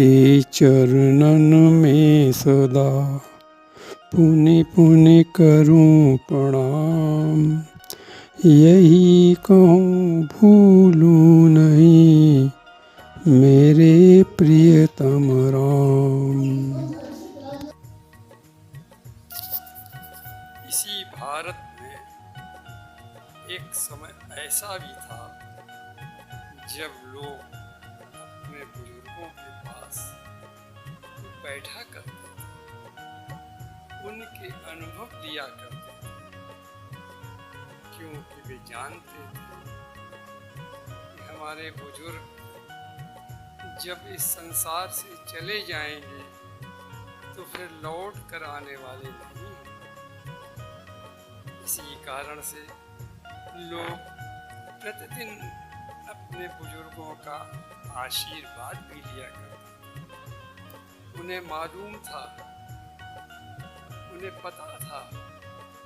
के चरणन में सदा पुनि पुनि करूं प्रणाम। यही कहूँ भूलूं नहीं मेरे प्रियतम राम। इसी भारत में एक समय ऐसा भी था जब लोग अपने बुजुर्गों के पास बैठा करते थे, उनके अनुभव लिया करते थे, क्योंकि वे जानते थे कि हमारे बुजुर्ग जब इस संसार से चले जाएंगे तो फिर लौट कर आने वाले नहीं हैं। इसी कारण से लोग प्रतिदिन अपने बुजुर्गों का आशीर्वाद भी लिया करते। उन्हें मालूम था, उन्हें पता था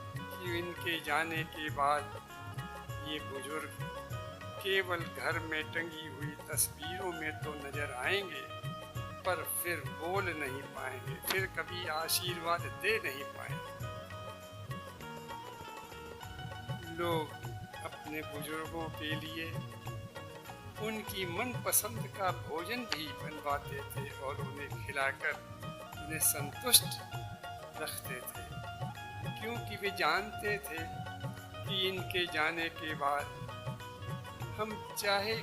कि इनके जाने के बाद ये बुजुर्ग केवल घर में टंगी हुई तस्वीरों में तो नजर आएंगे, पर फिर बोल नहीं पाएंगे, फिर कभी आशीर्वाद दे नहीं पाएंगे। लोग अपने बुजुर्गों के लिए उनकी मनपसंद का भोजन भी बनवाते थे और उन्हें खिलाकर उन्हें संतुष्ट रखते थे, क्योंकि वे जानते थे कि इनके जाने के बाद हम चाहे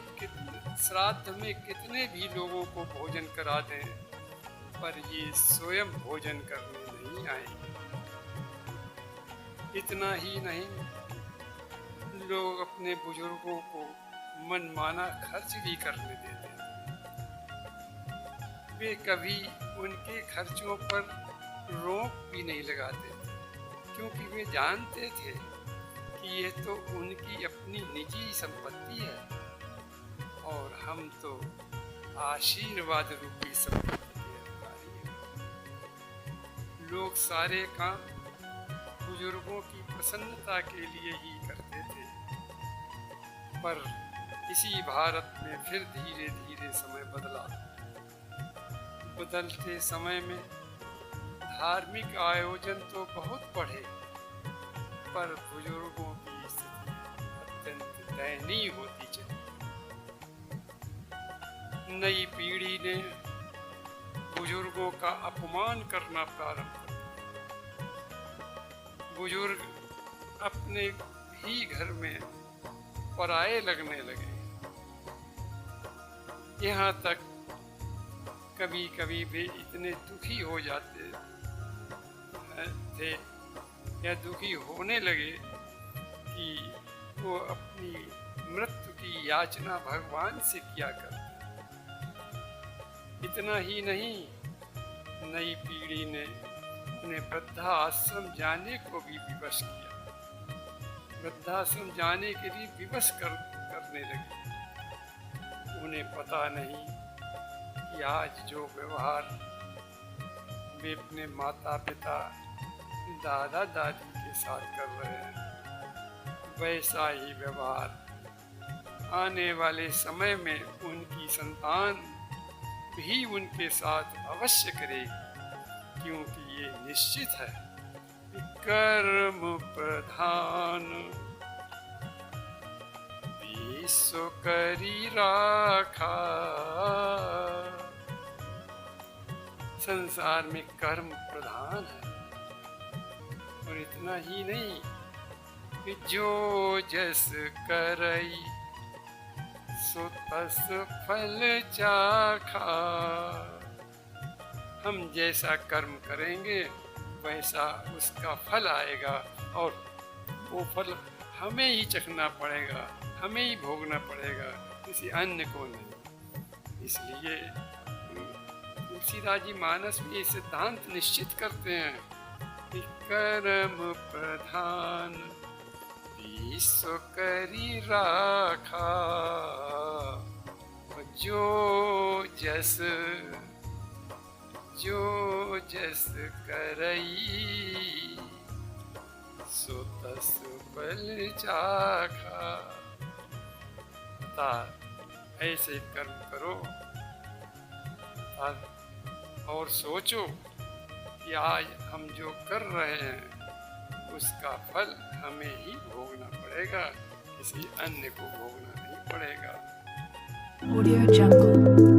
श्राद्ध में कितने भी लोगों को भोजन करा दें, पर ये स्वयं भोजन करने नहीं आएंगे। इतना ही नहीं, लोग अपने बुजुर्गों को मनमाना खर्च भी करने देते थे। वे कभी उनके खर्चों पर रोक भी नहीं लगाते थे, क्योंकि वे जानते थे कि ये तो उनकी अपनी निजी संपत्ति है और हम तो आशीर्वाद रूपी संपत्ति के अधिकारी हैं। लोग सारे काम बुजुर्गों की प्रसन्नता के लिए ही करते थे, पर इसी भारत में फिर धीरे धीरे समय बदला। बदलते समय में धार्मिक आयोजन तो बहुत बढ़े, पर बुजुर्गों की स्थिति अत्यंत दयनीय होती चली। नई पीढ़ी ने बुजुर्गों का अपमान करना प्रारंभ कर दिया। बुजुर्ग अपने ही घर में पराये लगने लगे। यहाँ तक कभी कभी वे इतने दुखी हो जाते थे या दुखी होने लगे कि वो अपनी मृत्यु की याचना भगवान से किया करते। इतना ही नहीं, नई पीढ़ी ने उन्हें वृद्धाश्रम जाने को भी विवश किया। वृद्धाश्रम जाने के लिए विवश करने लगे। उन्हें पता नहीं कि आज जो व्यवहार वे अपने माता पिता दादा दादी के साथ कर रहे हैं, वैसा ही व्यवहार आने वाले समय में उनकी संतान भी उनके साथ अवश्य करेगी, क्योंकि ये निश्चित है कि कर्म प्रधान विश्व करी राखा। संसार में कर्म प्रधान है। और इतना ही नहीं कि जो जस करई सो तस फल चाखा। हम जैसा कर्म करेंगे वैसा उसका फल आएगा, और वो फल हमें ही चखना पड़ेगा, हमें ही भोगना पड़ेगा, किसी अन्य को नहीं। इसलिए तुलसीदास जी मानस में ये सिद्धांत निश्चित करते हैं कि कर्म प्रधान विश्व करी राखा। जो जस करई सो तस फल चाखा। ऐसे कर्म करो और सोचो कि आज हम जो कर रहे हैं उसका फल हमें ही भोगना पड़ेगा, किसी अन्य को भोगना नहीं पड़ेगा। Audio Jungle.